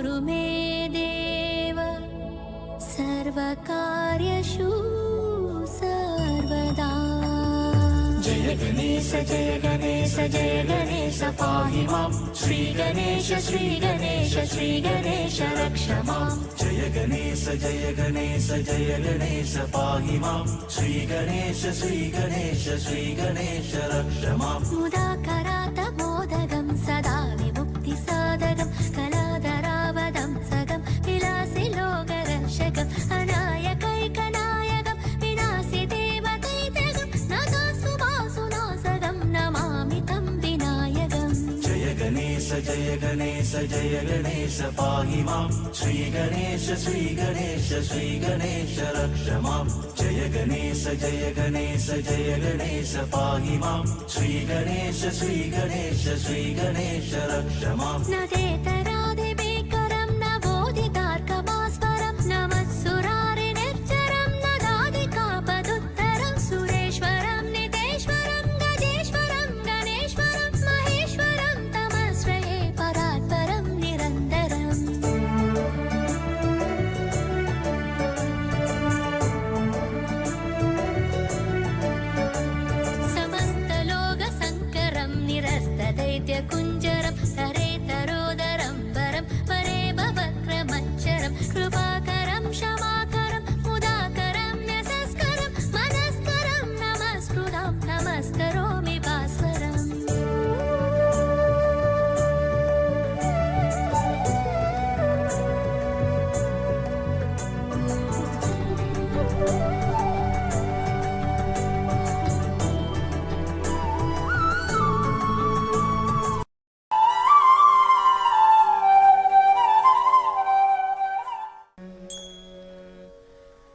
कुरु मे देव सर्वकार्येषु सर्वदा। जय गणेश जय गणेश जय गणेश पाहि मां। श्री गणेश श्री गणेश श्री गणेश रक्ष मां। जय गणेश जय गणेश जय गणेश पाहि मां। श्री गणेश श्री गणेश श्री गणेश रक्ष मां। मुदाकरात मोदकं सदा विमुक्तिसाधकं कलाधरावदं सगं विलासि लोकरक्षकं अनायकैकनायकं विनाशि देवदैत्यकं नगासुभासुनासगं नमामि तं विनायकम्। जय गणेश जय गणेश जय गणेश पाहि मां। श्री गणेश श्री गणेश श्री गणेश रक्ष मां। जय गणेश जय गणेश जय गणेश पाहि मां। श्री गणेश श्री गणेश श्री गणेश रक्ष मां। नदेतराधिभीकरं नवोदितार्कभास्वरं नमस्सुरारिनिर्जरं नदादिकापदुत्तरं सुरेश्वरं नितेश्वरं गजेश्वरं गणेश्वरं महेश्वरं तमश्रये परात्परं निरन्तरम्। समस्तलोकशङ्करं निरस्तदैत्यकुञ्जरं तरेतरोदरं वरं वरे भवक्रमच्चरं कृपाकरं क्षमाकरं मुदाकरं न्यसस्करं मनस्करं नमस्कृतं नमस्करोमि भास्वरम्।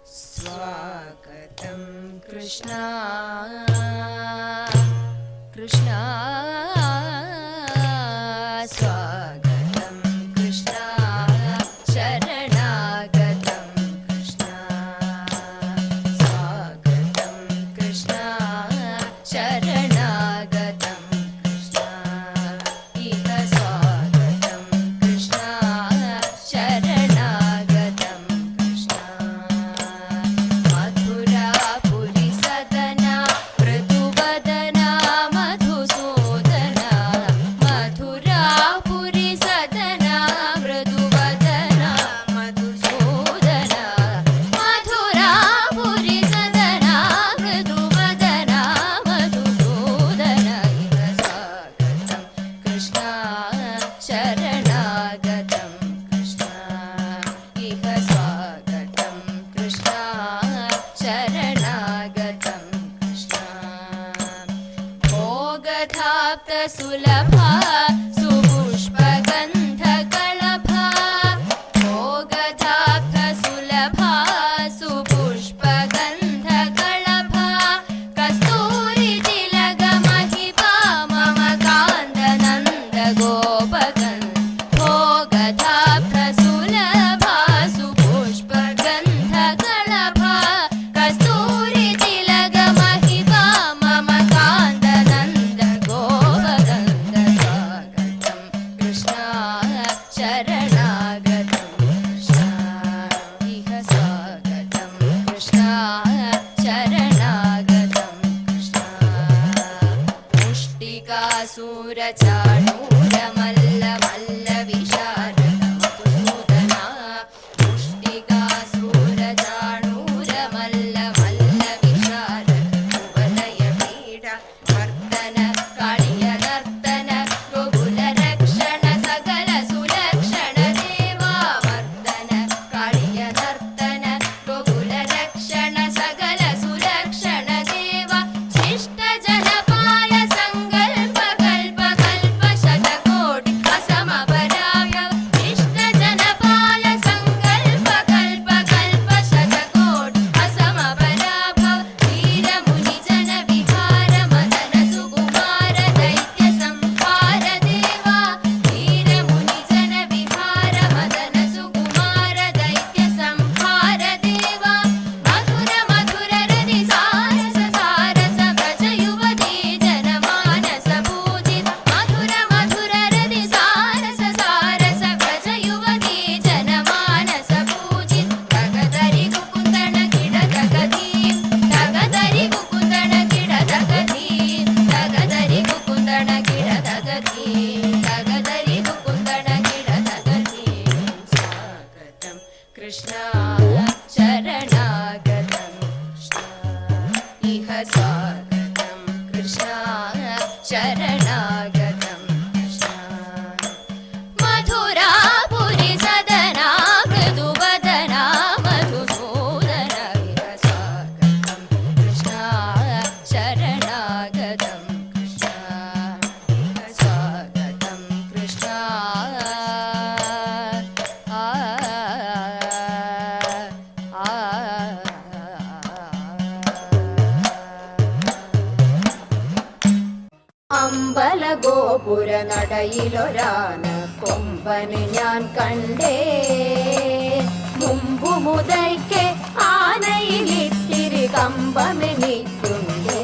स्वागतं कृष्णा कृष्णा स्वागतं कृष्णा शरणागतं कृष्णा स्वागतं कृष्णा शरणागतं कृष्णा इह स्वागतं कृष्णा शरणागतं कृष्णा मथुरापुरी सदना मृदुवदना मधुसूदना मथुरापुरी सदना मृदुवदना मधुसूदना मथुरापुरी सदना मृदुवदना मधुसूदना इह स्वागतं कृष्णा शरणागतं कृष्णा इह स्वागतं कृष्णा शरणागतं कृष्णा भोगधाप्तसुलभा सुपुष्पगन्धकलभा भोगधाप्तसुलभा सुपुष्पगन्धकलभा कस्तूरितिलकमहिपा मम कान्दनन्दगोपगन् भोगधाप्तसुलभा सुपुष्पगन्धकलभा कस्तूरितिलकमहिपा मम कान्दनन्दगोपगन्ध स्वागतं कृष्णा शरणागतं कृष्णा इह स्वागतं कृष्णा शरणागतं कृष्णा मुष्टिकासुरचाणूरमल्लमल्लविशारदमधुसूदना मुष्टिकासुरचाणूरमल्लमल्लविशारदुवलयपीडा वर्तन काळियनर्तन गोकुलरक्षण सकल सुलक्षण देवा वर्तन काळियनर्तन गोकुलरक्षण सकल सुलक्षण देवा शिष्टजनपाय सङ्कल्प कल्प कल्प അമ്പല ഗോപുര നടയിലൊരാന കൊമ്പന് ഞാൻ കണ്ടേ. മുമ്പു മുതൽക്കേ ആനയിലിത്തിരി കമ്പമെനിക്കുണ്ടേ.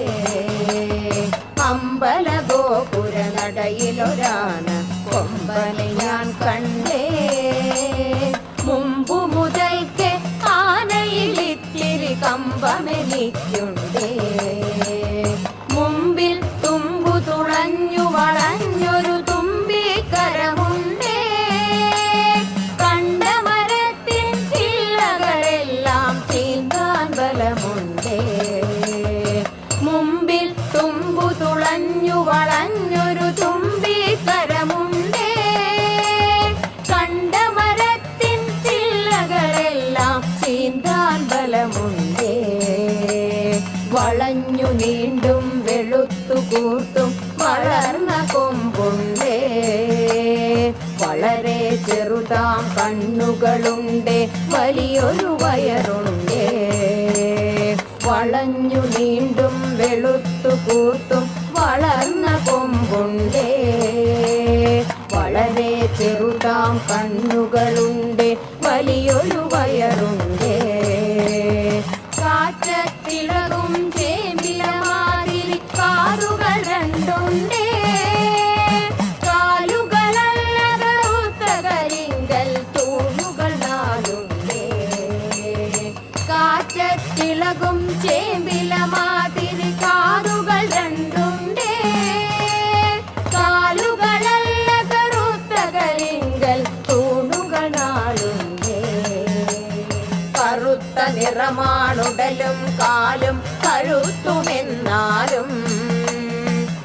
അമ്പല ഗോപുര നടയിലൊരാന കൊമ്പന് ഞാൻ കണ്ടേ. മുമ്പു മുതൽക്കേ ആനയിലിത്തിരി കമ്പമെനിക്കുണ്ടേ. മുമ്പിൽ തുമ്പു തുളഞ്ഞു വളഞ്ഞൊരു തുമ്പിക്കരമുണ്ടേ. കണ്ട മരത്തിൻ ചില്ലകളെല്ലാം ചീന്താൻ ബലമുണ്ടേ. മുമ്പിൽ തുമ്പു തുളഞ്ഞു വളഞ്ഞൊരു തുമ്പിക്കരമുണ്ടേ. കണ്ട മരത്തിൻ ചില്ലകളെല്ലാം ചീന്താൻ ബലമുണ്ടേ. വളഞ്ഞു നീണ്ടും വെളുത്തു കൂർത്തും വളർന്ന കൊമ്പുണ്ടേ. വളരെ ചെറുതാം കണ്ണുകളുണ്ടേ, വലിയൊരു വയറുണ്ടേ. വളഞ്ഞു നീണ്ടും വെളുത്തു കൂർത്തും വളർന്ന കൊമ്പുണ്ടേ. വളരെ ചെറുതാം കണ്ണുകളുണ്ടേ, വലിയൊരു വയറുണ്ടേ. കാറ്റത്തിളകും ചേമ്പിലമാതിരി കാലുകൾ രണ്ടുണ്ടേ. കാലുകളല്ല കറുത്ത കരിങ്കൽ തൂണുകൾ നാലുണ്ടേ. കാറ്റത്തിളകും ചേമ്പിലമാതിരി കാലുകൾ രണ്ടുണ്ടേ. കാലുകളല്ല കറുത്ത കരിങ്കൽ തൂണുകൾ നാലുണ്ടേ. കറുത്ത നിറമാണുടലും കാലും കഴുത്തുമെന്നാലും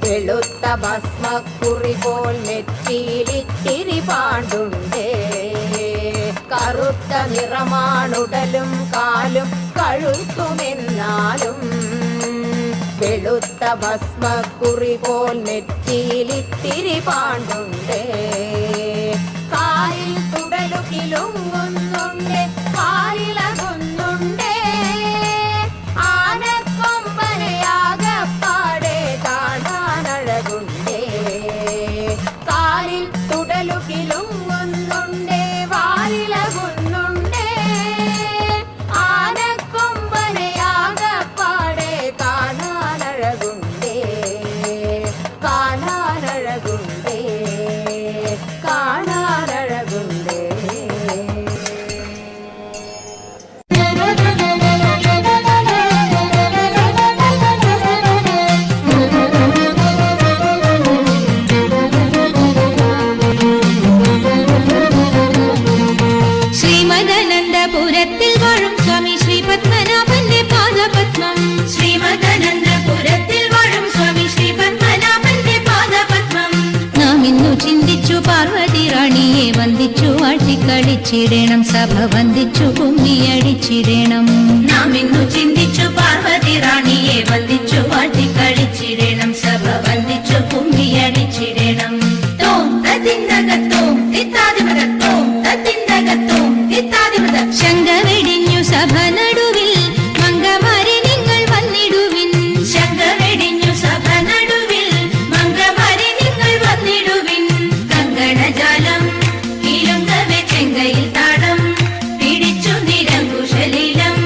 വെളുത്ത ഭസ്മക്കുറി പോൽ നെറ്റിയിലിത്തിരി പാണ്ടുണ്ടേ. കറുത്ത നിറമാണുടലും കാലും കഴുത്തുമെന്നാലും വെളുത്ത ഭസ്മക്കുറി പോൽ നെറ്റിയിലിത്തിരി പാണ്ടുണ്ടേ. കാലിൽ തുടലു കിലുങ്ങുന്നുണ്ടേ, കാലിലകുന്നുണ്ടേ. ആനക്കൊമ്പനയാകപ്പാടെ കാണാനഴകുണ്ടേ. കാലിൽ തുടലു കിലുങ്ങുന്നുണ്ടേ, വാലിലകുന്നുണ്ടേ. ആനക്കൊമ്പനയാകപ്പാടെ കാണാനഴകുണ്ടേ. കാണാനഴകുണ്ടേ, കാണാനഴകുണ്ടേ. ശ്രീമദനന്തപുരത്തിൽ വാഴും സ്വാമി ശ്രീ പത്മനാഭന്റെ പാദപത്മം. ശ്രീമദനന്തപുരത്തിൽ വാഴും സ്വാമി ശ്രീ പത്മനാഭന്റെ പാദപത്മം. നാം ഇന്നു ചിന്തിച്ചു പാർവതി റാണിയെ വന്ദിച്ചു വാഴ്ത്തിക്കളിച്ചിടണം. സഭ വന്ദിച്ചു കുമ്മിയടിച്ചിടണം. നാം ഇന്നു ചിന്തിച്ചു പാർവതി റാണിയെ വന്ദിച്ചു വാഴ്ത്തിക്കളിച്ചിടണം. സഭ വന്ദിച്ചു കുമ്മിയടിച്ചിടണം. തോം തത്തിന്തകത്തോം തിത്താതിമതത്തോം തത്തിന്തകത്തോം തിത്താതിമത. ശങ്ക വെടിഞ്ഞു സഭ നടുവിൽ മംഗമാരെ നിങ്ങൾ വന്നിടുവിൻ. ശങ്ക വെടിഞ്ഞു സഭ നടുവിൽ മംഗമാരെ നിങ്ങൾ വന്നിടുവിൻ. കങ്കണജാലം കിലുങ്കവെ ചെങ്കയിൽ താടം പിടിച്ചു നിരങ്കുശലീലം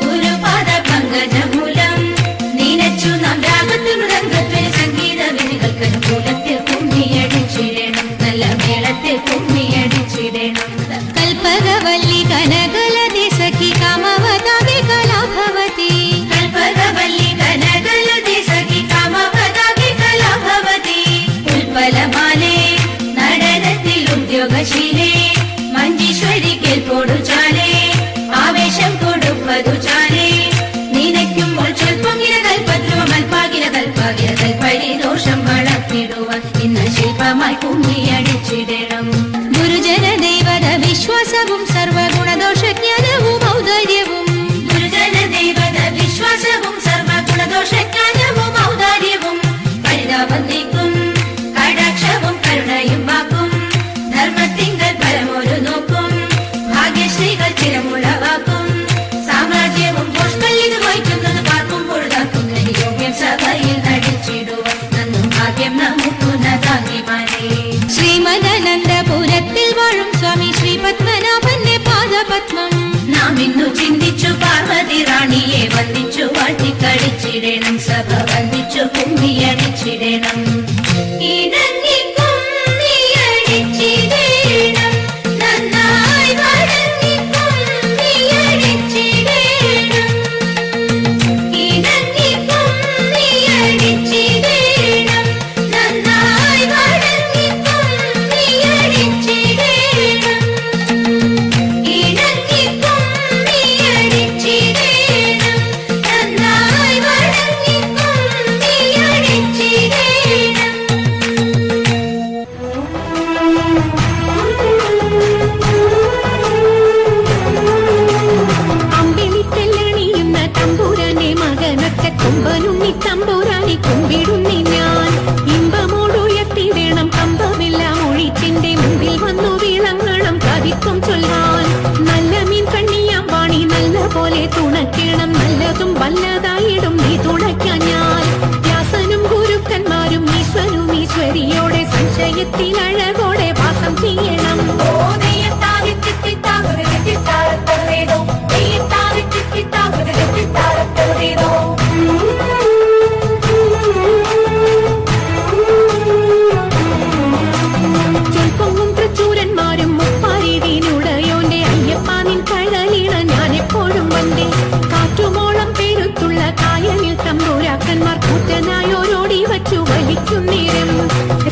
ഗുരുപാദ പങ്കജമൂലം നീനച്ചു നാം രാഗത്തിൽ മൃദംഗത്തിൽ സംഗീത വിനികൾക്ക് അനുകൂലത്തിൽ കുമ്മിയടിച്ചിടണം. നല്ല മേളത്തിൽ കുമ്മിയടിച്ചിടണം. കൽപകവല്ലി കനകലതി സഖി കാമവതാകെ കലാഭവതി. കൽപകവല്ലി കനകലതി സഖി കാമവതാകെ കലാഭവതി. ഉൽപ്പലമാലേ നടനത്തിൽ ഉദ്യോഗശീലേ മഞ്ജീശ്വരി കേൾപ്പോടു ചാലേ ആവേശം കൊടുപ്പതു ചാലേ. നിനയ്ക്കുമ്പോൾ സ്വൽപ്പൊങ്ങിന കൽപ്പദ്രുവം അൽപാകിന കൽപ്പാകിന കൽപ്പരിദോഷം വളർത്തിടുവാൻ ഇന്ന് ശില്പമായി കുമ്മിയടിച്ചിടണം. ഗുരുജന ദൈവത വിശ്വാസവും സർവഗുണദോഷജ്ഞാനവും ഔദാര്യവും. ഗുരുജന ദൈവത വിശ്വാസവും സർവഗുണദോഷജ്ഞാനവും ഔദാര്യവും. പരിതാപം നീക്കും കടാക്ഷവും കരുണയും വാക്കും ധർമ്മത്തിങ്കൽ പാടിച്ചിടണം സഭ വന്ദിച്ചു കുമ്മിയടിച്ചിടണം ഇണങ്ങി കുമ്മിയടിച്ചിടണം നന്നായി വഴങ്ങി കുമ്മിയടിച്ചിടണം ഇണങ്ങി കുമ്മിയടിച്ചിടണം നന്നായി വഴങ്ങി കുമ്മിയടിച്ചിടണം ഇണങ്ങി കുമ്മിയടിച്ചിടണം നന്നായി വഴങ്ങി കുമ്മിയടിച്ചിടണം അമ്പിളിത്തെല്ലണിയുന്ന തമ്പുരാനെ മകനൊക്കെ കൊമ്പനുണ്ണി തമ്പുരാനെ കുമ്പിടുന്നി ഞാൻ ഇമ്പമോടുയർത്തിടണം കമ്പമെല്ലാം ഒഴിച്ചിന്റെ മുമ്പിൽ വന്നു വിളങ്ങണം കവിത്വം ചൊല്ലാൻ നല്ല മീൻ കണ്ണിയാം വാണി നല്ല പോലെ തുണയ്ക്കണം നല്ലതും വല്ലതായിടും നീ തുണയ്ക്കാൻ ഞാൻ വ്യാസനും ഗുരുക്കന്മാരും ഈശ്വരും ഈശ്വരിയോടെ സംശയത്തിൽ അഴകോടെ വാസം ചെയ്യണം ചൊൽപ്പൊങ്ങും തൃച്ചൂരന്മാരും മുപ്പാരിടീനുടയോന്റെ അയ്യപ്പാനിൻ കഴലിണ ഞാൻ എപ്പോഴും വന്നേ കാറ്റുമോളം പേരുത്തുള്ള കായലിൽ തമ്പുരാക്കന്മാർ കൂറ്റനായോരോടി വച്ചു വലിക്കും നേരം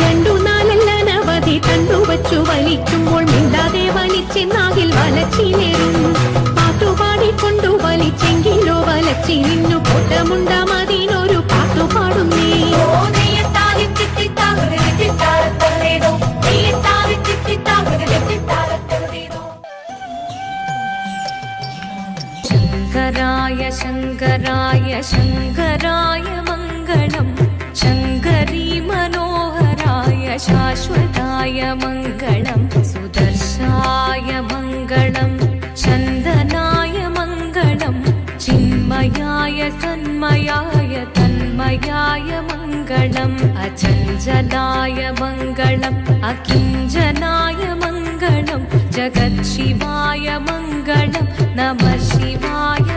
രണ്ടു നാലല്ലനവധി കണ്ടുവച്ചു വലിക്കുമ്പോൾ മിണ്ടാതെ വലിച്ചെന്നാകിൽ വലച്ചിലേറും പാട്ടുപാടിക്കൊണ്ടു വലിച്ചെങ്കിലോ വലച്ചിരിഞ്ഞു പൊട്ടമുണ്ടാമതിനൊരു പാട്ടുപാടുന്നേ ശങ്കരായ ശങ്കരായ ശങ്കരായ മംഗളം ശങ്കരീ മനോഹരായ ശാശ്വതായ മംഗളം സുദർശായ മംഗളം ചന്ദനായ മംഗളം ചിന്മയായ സന്മയായ തന്മയായ മംഗളം അചഞ്ചലായ മംഗളം അകിഞ്ചനായ മംഗളം ജഗത് ശിവായ മംഗളം നമഃ ശിവായ